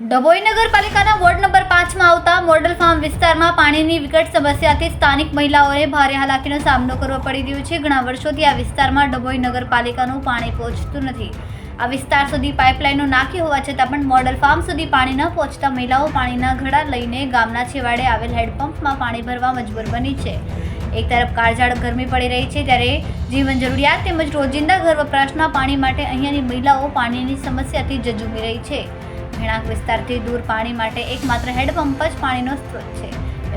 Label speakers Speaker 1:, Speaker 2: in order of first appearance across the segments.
Speaker 1: ડભોઈ નગરપાલિકાના ward number 5 માં આવતા મોડલ ફાર્મ વિસ્તારમાં પાણીની વિકટ સમસ્યાથી સ્થાનિક મહિલાઓને ભારે હાલાકીનો સામનો કરવો પડી રહ્યો છે। ઘણા વર્ષોથી આ વિસ્તારમાં ડભોઈ નગરપાલિકાનું પાણી પહોંચતું નથી। આ વિસ્તાર સુધી પાઇપલાઇનો નાખી હોવા છતાં પણ મોડલ ફાર્મ સુધી પાણી ન પહોંચતા મહિલાઓ પાણીના ઘડા લઈને ગામના છેવાડે આવેલ હેન્ડપંપમાં પાણી ભરવા મજબૂર બની છે। એક તરફ કાળઝાળ ગરમી પડી રહી છે, ત્યારે જીવન જરૂરિયાત તેમજ રોજિંદા ઘર વપરાશના પાણી માટે અહીંયાની મહિલાઓ પાણીની સમસ્યાથી ઝઝૂમી રહી છે। રહેણાંક વિસ્તારથી દૂર પાણી માટે એકમાત્ર હેન્ડપંપ જ પાણીનો સ્ત્રોત છે।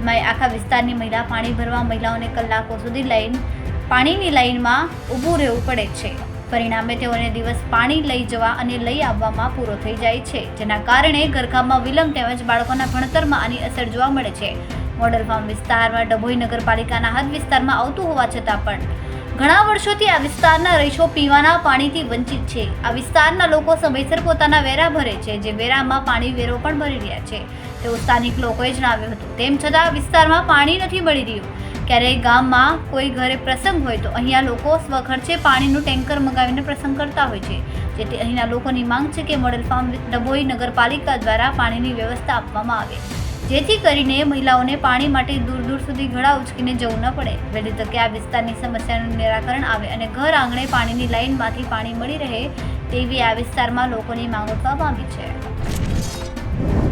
Speaker 1: એમાં આખા વિસ્તારની મહિલા પાણી ભરવા મહિલાઓને કલાકો સુધી પાણીની લાઇનમાં ઊભું રહેવું પડે છે। પરિણામે તેઓને દિવસ પાણી લઈ જવા અને લઈ આવવામાં પૂરો થઈ જાય છે, જેના કારણે ઘરકામમાં વિલંબ તેમજ બાળકોના ભણતરમાં આની અસર જોવા મળે છે। મોડલ ફાર્મ વિસ્તારમાં ડભોઈ નગરપાલિકાના હદ વિસ્તારમાં આવતું હોવા છતાં પણ ઘણા વર્ષોથી આ વિસ્તારના રહીશો પીવાના પાણીથી વંચિત છે। આ વિસ્તારના લોકો સમયસર પોતાના વેરા ભરે છે, જે વેરામાં પાણી વેરો પણ ભરી રહ્યા છે, તેવું સ્થાનિક લોકોએ જણાવ્યું હતું। તેમ છતાં આ વિસ્તારમાં પાણી નથી મળી રહ્યું। ક્યારેય ગામમાં કોઈ ઘરે પ્રસંગ હોય તો અહીંયા લોકો સ્વખર્ચે પાણીનું ટેન્કર મંગાવીને પ્રસંગ કરતા હોય છે, જેથી અહીંના લોકોની માંગ છે કે મોડલ ફાર્મ ડભોઈ નગરપાલિકા દ્વારા પાણીની વ્યવસ્થા આપવામાં આવે, જેથી કરીને મહિલાઓને પાણી માટે દૂર દૂર સુધી ઘડા ઉચકીને જવું ન પડે। વહેલી તકે આ વિસ્તારની સમસ્યાનું નિરાકરણ આવે અને ઘર આંગણે પાણીની લાઇનમાંથી પાણી મળી રહે તેવી આ વિસ્તારમાં લોકોની માંગ ઉઠવા પામી છે।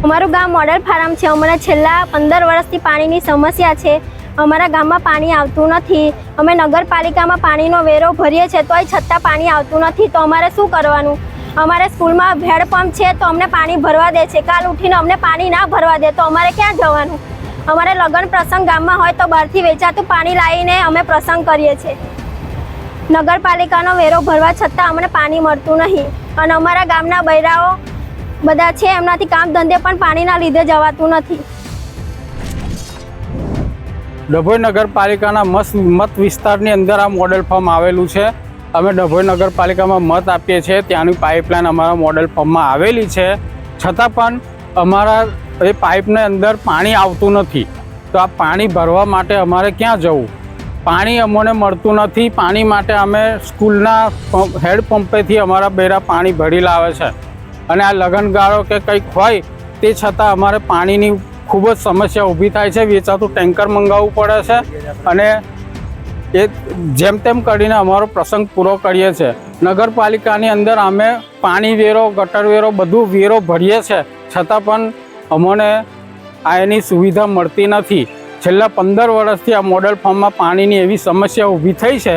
Speaker 2: અમારું ગામ મોડલ ફાર્મ છે। અમારા છેલ્લા 15 વર્ષથી પાણીની સમસ્યા છે। અમારા ગામમાં પાણી આવતું નથી। અમે નગરપાલિકામાં પાણીનો વેરો ભરીએ છીએ તોય છતાં પાણી આવતું નથી, તો અમારે શું કરવાનું? અમારે સ્કૂલમાં હેન્ડપંપ છે તો અમને પાણી ભરવા દે છે, કાલ ઉઠીને અમને પાણી ના ભરવા દે તો અમારે ક્યાં જવાનું? અમારે લગ્ન પ્રસંગ ગામમાં હોય તો બહારથી વેચાતું પાણી લાવીને અમે પ્રસંગ કરીએ છીએ। નગરપાલિકાનો વેરો ભરવા છતાં અમને પાણી મળતું નહીં અને અમારા ગામના બૈરાઓ બધા છે, એમનાથી કામ ધંધે પણ પાણીના લીધે જવાતું નથી।
Speaker 3: ડભોઈ નગરપાલિકાના મત વિસ્તારની અંદર આ મોડલ ફાર્મ આવેલું છે। અમે ડભોઈ નગરપાલિકામાં મત આપીએ છીએ, ત્યાંની પાઇપલાઇન અમારા મોડલ ફાર્મમાં આવેલી છે, છતાં પણ અમારા એ પાઇપની અંદર પાણી આવતું નથી। તો આ પાણી ભરવા માટે અમારે ક્યાં જવું? પાણી અમને મળતું નથી। પાણી માટે અમે સ્કૂલના હેન્ડપંપેથી અમારા બેરા પાણી ભરી લાવે છે અને આ લગનગાળો કે કંઈક હોય તે છતાં અમારે પાણીની ખૂબ જ સમસ્યા ઊભી થાય છે। વેચાતું ટેન્કર મંગાવવું પડે છે અને એ જેમ તેમ કરીને અમારો પ્રસંગ પૂરો કરીએ છીએ। નગરપાલિકાની અંદર અમે પાણી વેરો, ગટર વેરો બધું વેરો ભરીએ છીએ, છતાં પણ અમને એની સુવિધા મળતી નથી। છેલ્લા 15 વર્ષથી આ મોડલ ફાર્મમાં પાણીની એવી સમસ્યા ઊભી થઈ છે।